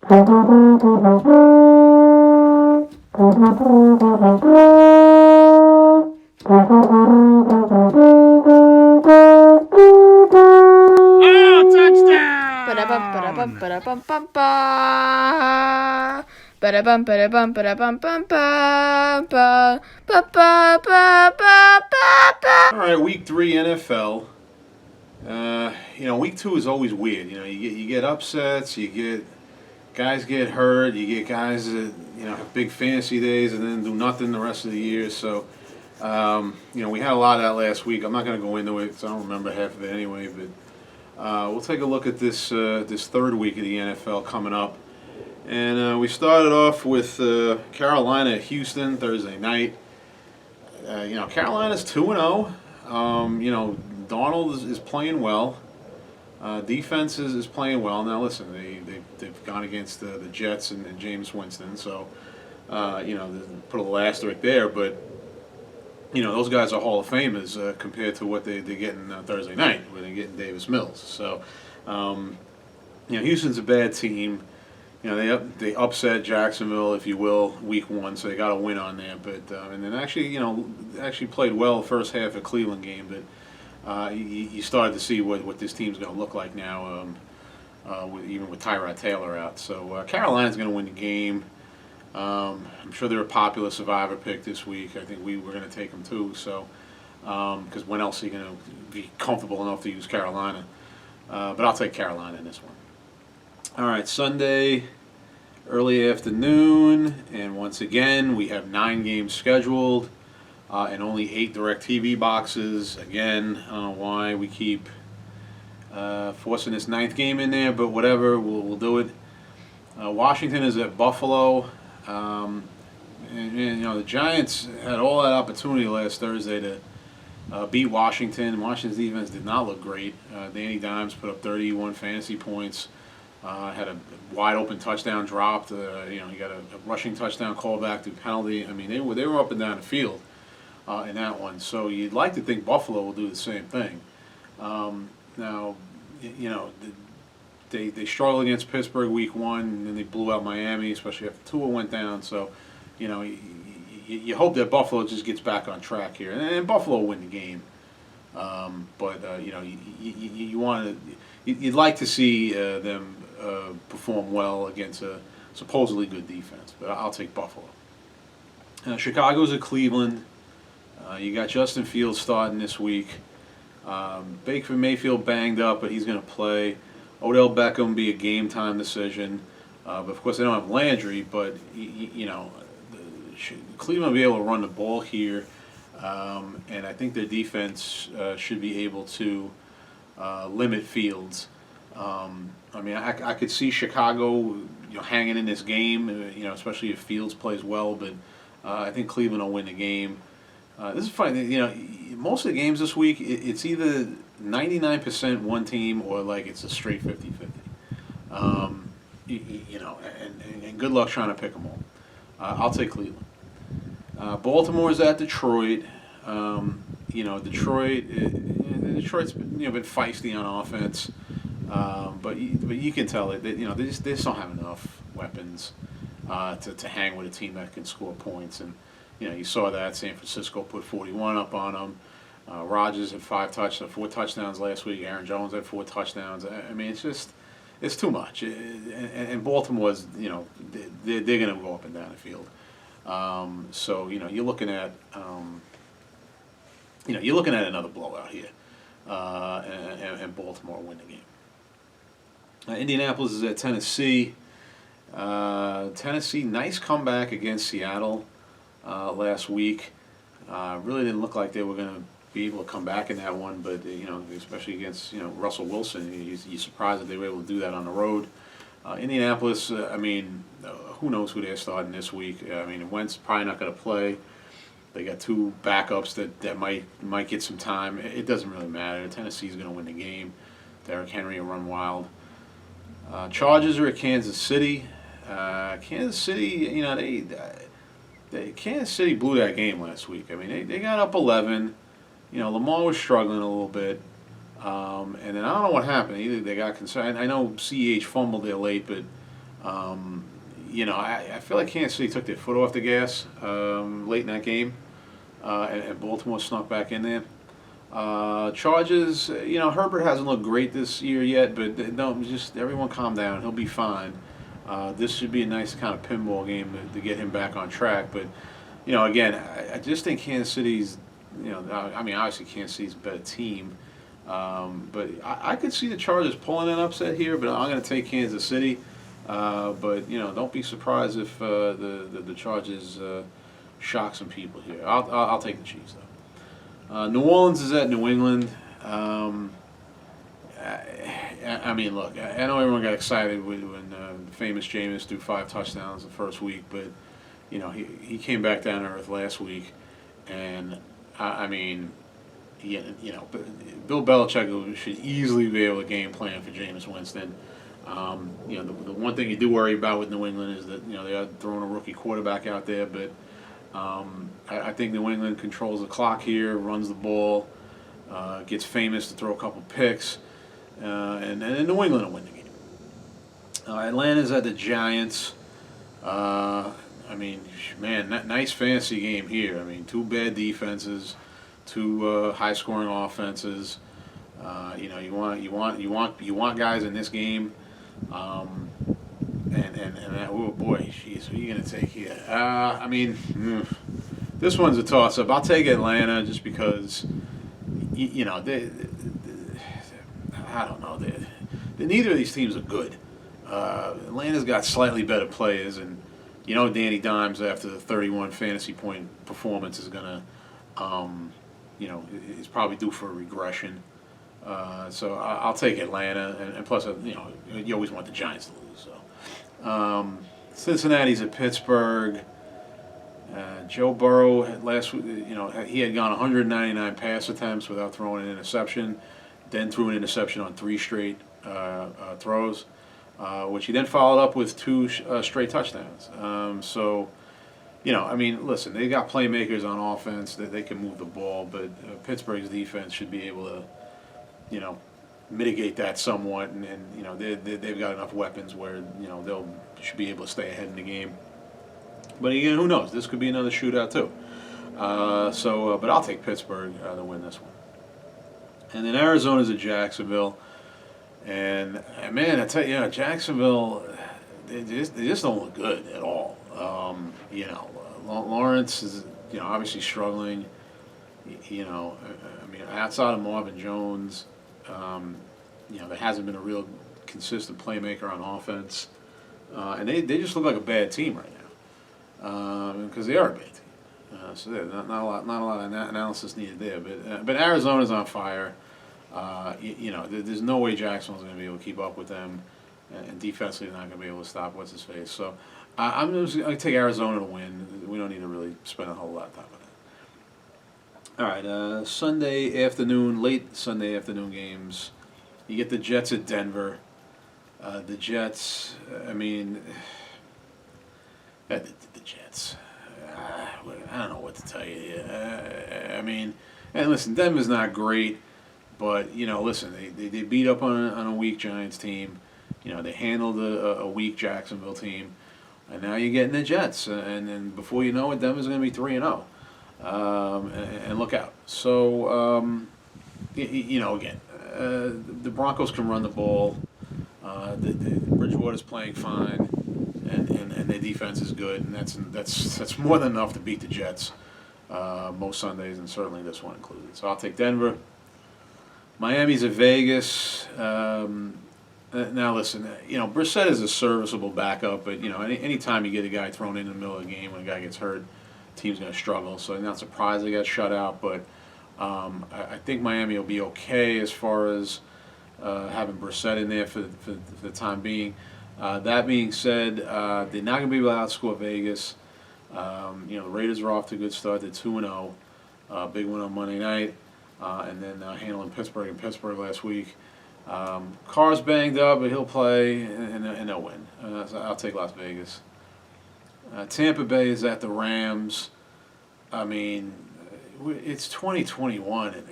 Ba-da-bum, ba-da-bum, ba-da-bum, ba-da-bum, ba-da-bum, ba-da-bum, ba-da-bum. All right, week 3 NFL. Week 2 is always weird. You get upsets, you get guys get hurt, you get guys that have big fantasy days and then do nothing the rest of the year. So, we had a lot of that last week. I'm not going to go into it because I don't remember half of it anyway. But we'll take a look at this third week of the NFL coming up. And we started off with Carolina at Houston Thursday night. Carolina's 2-0. Darnold is playing well. Defense is playing well. Now, listen, they've gone against the Jets and James Winston, so, they put a little asterisk there. But, those guys are Hall of Famers compared to what they're getting Thursday night, where they're getting Davis Mills. So, Houston's a bad team. They upset Jacksonville, if you will, week 1, so they got a win on there. But and then actually played well the first half of Cleveland game. But you started to see what this team's going to look like now, even with Tyrod Taylor out. So Carolina's going to win the game. I'm sure they're a popular survivor pick this week. I think we were going to take them too. So because when else are you going to be comfortable enough to use Carolina? But I'll take Carolina in this one. All right, Sunday, early afternoon, and once again, we have 9 games scheduled and only 8 DirecTV boxes. Again, I don't know why we keep forcing this 9th game in there, but whatever, we'll do it. Washington is at Buffalo. The Giants had all that opportunity last Thursday to beat Washington. Washington's defense did not look great. Danny Dimes put up 31 fantasy points. Had a wide open touchdown dropped. He got a rushing touchdown callback to penalty. I mean, they were up and down the field in that one. So you'd like to think Buffalo will do the same thing. Now, they struggled against Pittsburgh week 1, and then they blew out Miami, especially after Tua went down. So, you hope that Buffalo just gets back on track here, and Buffalo will win the game. You'd like to see them perform well against a supposedly good defense, but I'll take Buffalo. Chicago's at Cleveland. You got Justin Fields starting this week. Baker Mayfield banged up, but he's going to play. Odell Beckham will be a game time decision. But of course, they don't have Landry, but Cleveland will be able to run the ball here. And I think their defense should be able to limit Fields. I could see Chicago, hanging in this game, especially if Fields plays well. But I think Cleveland will win the game. This is funny. Most of the games this week, it's either 99% one team or like it's a straight 50-50. And good luck trying to pick them all. I'll take Cleveland. Baltimore's at Detroit. Detroit's been feisty on offense, but you can tell it that they just don't have enough weapons to hang with a team that can score points. And you saw that San Francisco put 41 up on them. Rodgers had 4 touchdowns last week. Aaron Jones had 4 touchdowns. I mean, it's too much. And Baltimore's they're going to go up and down the field. So you're looking at another blowout here, and Baltimore win the game. Indianapolis is at Tennessee. Tennessee, nice comeback against Seattle last week. Really didn't look like they were going to be able to come back in that one, but especially against Russell Wilson, you're surprised that they were able to do that on the road. Indianapolis, who knows who they're starting this week? Wentz probably not going to play. They got 2 backups that might get some time. It doesn't really matter. Tennessee's going to win the game. Derrick Henry will run wild. Chargers are at Kansas City. Kansas City, Kansas City blew that game last week. They got up 11. Lamar was struggling a little bit. And then I don't know what happened. Either they got concerned. I know CEH fumbled there late, but I feel like Kansas City took their foot off the gas late in that game, and Baltimore snuck back in there. Chargers, Herbert hasn't looked great this year yet, but don't just everyone calm down. He'll be fine. This should be a nice kind of pinball game to get him back on track. But again, I just think Kansas City's, obviously Kansas City's a better team. But I could see the Chargers pulling an upset here, but I'm going to take Kansas City. But don't be surprised if the Chargers shock some people here. I'll take the Chiefs though. New Orleans is at New England. Look, I know everyone got excited when famous Jameis threw 5 touchdowns the first week, but he came back down to earth last week, and Bill Belichick should easily be able to game plan for Jameis Winston. The one thing you do worry about with New England is that they are throwing a rookie quarterback out there, but I think New England controls the clock here, runs the ball, gets famous to throw a couple picks, and then New England will win the game. Atlanta's at the Giants. Nice fantasy game here. 2 bad defenses, 2 high-scoring offenses. You want guys in this game. Oh boy, jeez, who are you gonna take here? This one's a toss-up. I'll take Atlanta just because, I don't know. Neither of these teams are good. Atlanta's got slightly better players, and Danny Dimes after the 31 fantasy point performance is gonna, is probably due for a regression. So I'll take Atlanta, and plus, you always want the Giants to lose. So Cincinnati's at Pittsburgh. Joe Burrow last week, he had gone 199 pass attempts without throwing an interception, then threw an interception on 3 straight throws, which he then followed up with 2 straight touchdowns. Listen, they got playmakers on offense that they can move the ball, but Pittsburgh's defense should be able to mitigate that somewhat, and they've got enough weapons where should be able to stay ahead in the game. But again, who knows? This could be another shootout too. But I'll take Pittsburgh to win this one. And then Arizona's at Jacksonville, and man, I tell you, Jacksonville, they just don't look good at all. Lawrence is obviously struggling. Outside of Marvin Jones, there hasn't been a real consistent playmaker on offense, and they just look like a bad team right now, because they are a bad team. So not a lot of analysis needed there. But Arizona's on fire. There's no way Jacksonville's going to be able to keep up with them, and defensively they're not going to be able to stop what's his face. So I'm just going to take Arizona to win. We don't need to really spend a whole lot of time on that. All right, Sunday afternoon, late Sunday afternoon games. You get the Jets at Denver. The Jets, the Jets. I don't know what to tell you here. And listen, Denver's not great, but listen, they beat up on a weak Giants team. They handled a weak Jacksonville team, and now you're getting the Jets, and then before you know it, Denver's going to be 3-0. And look out. So, again, the Broncos can run the ball. The Bridgewater's playing fine, and their defense is good, and that's more than enough to beat the Jets most Sundays, and certainly this one included. So I'll take Denver. Miami's at Vegas. Now listen, Brissett is a serviceable backup, but any time you get a guy thrown in the middle of the game when a guy gets hurt, team's going to struggle. So I'm not surprised they got shut out, but I think Miami will be okay as far as having Brissett in there for the time being. That being said, they're not going to be able to outscore Vegas. The Raiders are off to a good start. They're 2-0. Big win on Monday night, and then handling Pittsburgh in Pittsburgh last week. Carr's banged up, but he'll play, and they'll win. So I'll take Las Vegas. Tampa Bay is at the Rams. It's 2021, and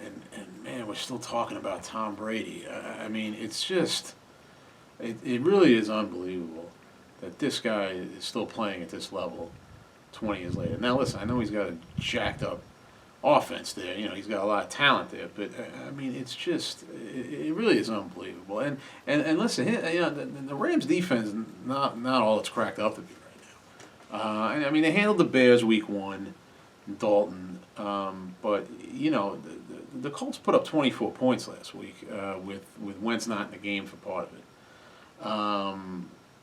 man, we're still talking about Tom Brady. It's just, it really is unbelievable that this guy is still playing at this level 20 years later. Now, listen, I know he's got a jacked up offense there. He's got a lot of talent there, but I mean, it's just it really is unbelievable. And listen, the Rams defense is not all it's cracked up to be right now. I mean, they handled the Bears week 1, Dalton, but the Colts put up 24 points last week with Wentz not in the game for part of it.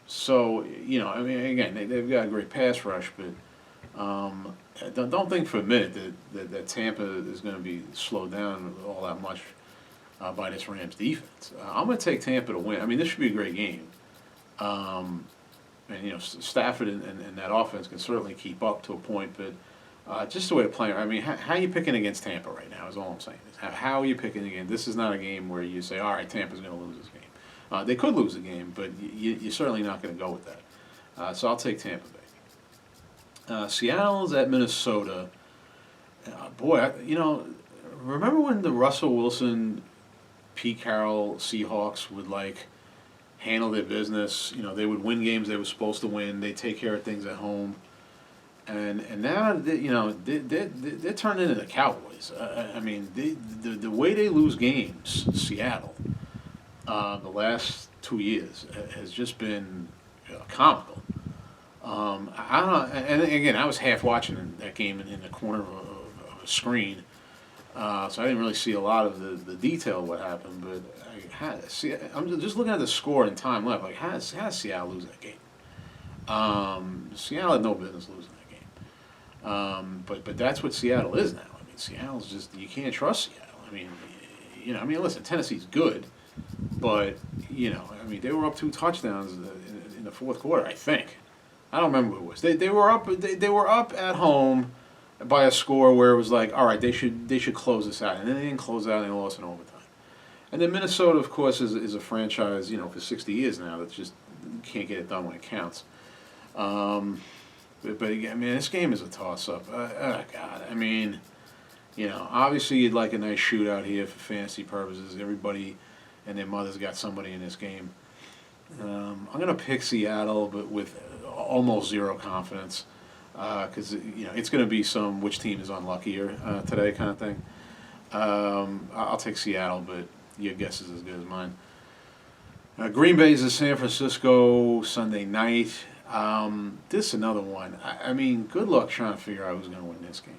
So I mean, again, they've got a great pass rush, but. Don't think for a minute that Tampa is going to be slowed down all that much by this Rams defense. I'm going to take Tampa to win. I mean, this should be a great game. And Stafford and that offense can certainly keep up to a point, but just the way they're playing. I mean, how are you picking against Tampa right now is all I'm saying. How are you picking again? This is not a game where you say, all right, Tampa's going to lose this game. They could lose the game, but you're certainly not going to go with that. So I'll take Tampa Bay. Seattle's at Minnesota. Boy, remember when the Russell Wilson, Pete Carroll Seahawks would handle their business? They would win games they were supposed to win. They take care of things at home, and now they're turning into the Cowboys. I mean, the way they lose games, Seattle, the last 2 years has just been comical. I don't know, and again, I was half watching that game in the corner of a screen, so I didn't really see a lot of the detail of what happened. But I'm just looking at the score and time left. How does Seattle lose that game? Seattle had no business losing that game. But that's what Seattle is now. I mean, Seattle's just, you can't trust Seattle. I mean, listen, Tennessee's good, but I mean, they were up 2 touchdowns in the fourth quarter, I think. I don't remember who it was. They were up at home by a score where it was all right, they should close this out, and then they didn't close out and they lost in overtime. And then Minnesota, of course, is a franchise for 60 years now that just can't get it done when it counts. But again, I mean, this game is a toss-up. God, I mean, obviously you'd like a nice shootout here for fantasy purposes. Everybody and their mother's got somebody in this game. I'm going to pick Seattle, but with almost zero confidence, because it's going to be some which team is unluckier today kind of thing. I'll take Seattle, but your guess is as good as mine. Green Bay's in San Francisco Sunday night. This is another one. I mean, good luck trying to figure out who's going to win this game.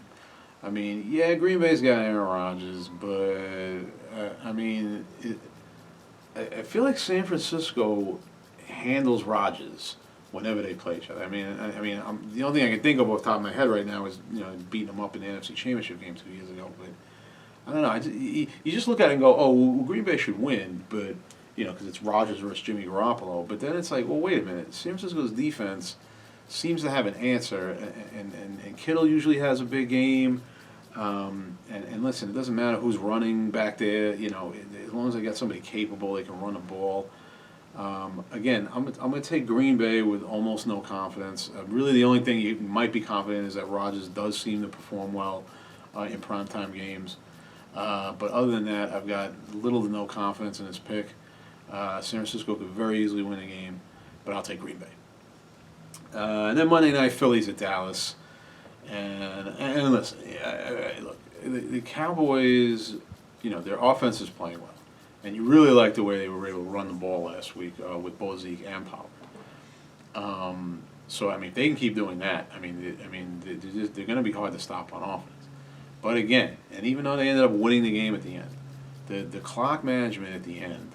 I mean, yeah, Green Bay's got Aaron Rodgers, but I mean, I feel like San Francisco handles Rodgers whenever they play each other. I mean, the only thing I can think of off the top of my head right now is beating them up in the NFC Championship game 2 years ago. But I don't know. You just look at it and go, oh, well, Green Bay should win, but because it's Rodgers versus Jimmy Garoppolo. But then it's like, well, wait a minute. San Francisco's defense seems to have an answer, and Kittle usually has a big game. And listen, it doesn't matter who's running back there. As long as they got somebody capable, they can run the ball. Again, I'm going to take Green Bay with almost no confidence. Really, the only thing you might be confident is that Rodgers does seem to perform well in primetime games. But other than that, I've got little to no confidence in this pick. San Francisco could very easily win a game, but I'll take Green Bay. And then Monday night, Phillies at Dallas. And listen, look, the Cowboys, their offense is playing well. And you really like the way they were able to run the ball last week with both Zeke and Pollard. So, I mean, if they can keep doing that, they're going to be hard to stop on offense. But again, and even though they ended up winning the game at the end, the clock management at the end,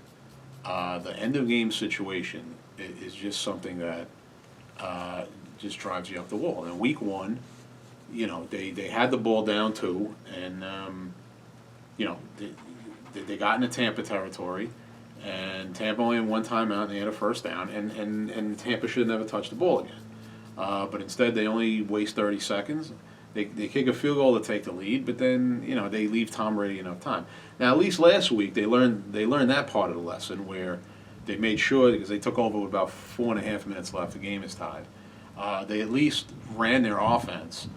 the end-of-game situation is just something that just drives you up the wall. And week 1, they had the ball down 2, and they got into Tampa territory, and Tampa only had 1 timeout, and they had a first down, and Tampa should have never touched the ball again. But instead, they only waste 30 seconds. They kick a field goal to take the lead, but then they leave Tom Brady enough time. Now, at least last week, they learned that part of the lesson where they made sure, because they took over with about 4.5 minutes left, the game is tied. They at least ran their offense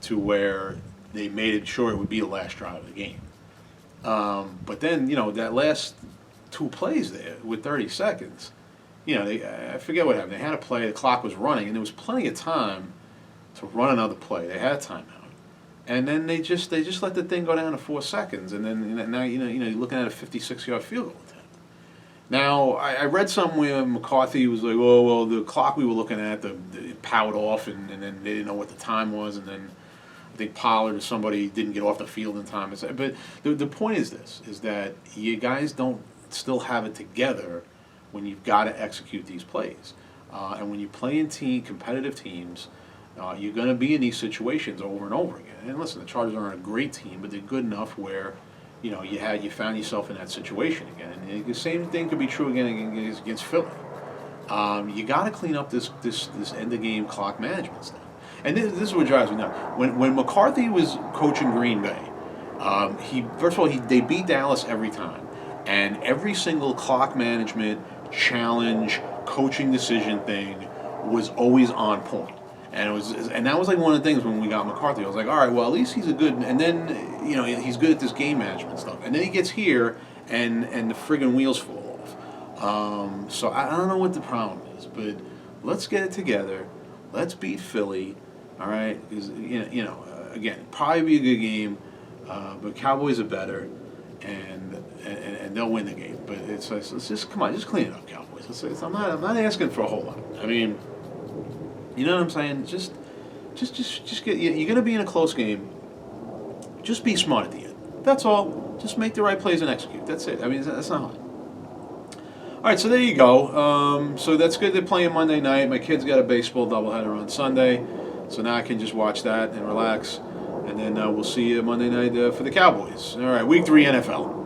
to where they made sure it would be the last drive of the game. But then, that last 2 plays there with 30 seconds, I forget what happened. They had a play, the clock was running, and there was plenty of time to run another play. They had a timeout. And then they just let the thing go down to 4 seconds, and then now you're looking at a 56-yard field goal attempt. Now I read somewhere McCarthy was like, oh well, the clock we were looking at the powered off, and then they didn't know what the time was, and then I think Pollard or somebody didn't get off the field in time. But the point is this: is that you guys don't still have it together when you've got to execute these plays, and when you play in competitive teams. You're going to be in these situations over and over again. And listen, the Chargers aren't a great team, but they're good enough where, you found yourself in that situation again. And the same thing could be true again against Philly. You got to clean up this end of game clock management stuff. And this is what drives me nuts. When McCarthy was coaching Green Bay, they beat Dallas every time, and every single clock management challenge, coaching decision thing was always on point. And that was like one of the things when we got McCarthy. I was like, all right, well at least he's a good, and then he's good at this game management stuff. And then he gets here, and the friggin' wheels fall off. So I don't know what the problem is, but let's get it together. Let's beat Philly, all right? Because again, probably be a good game, but Cowboys are better, and they'll win the game. But let's just come on, just clean it up, Cowboys. I'm not asking for a whole lot. I mean. You know what I'm saying? Just get. You're gonna be in a close game. Just be smart at the end. That's all. Just make the right plays and execute. That's it. I mean, that's not hard. All right, so there you go. So that's good. They're playing Monday night. My kid's got a baseball doubleheader on Sunday, so now I can just watch that and relax. And then we'll see you Monday night for the Cowboys. All right, Week 3 NFL.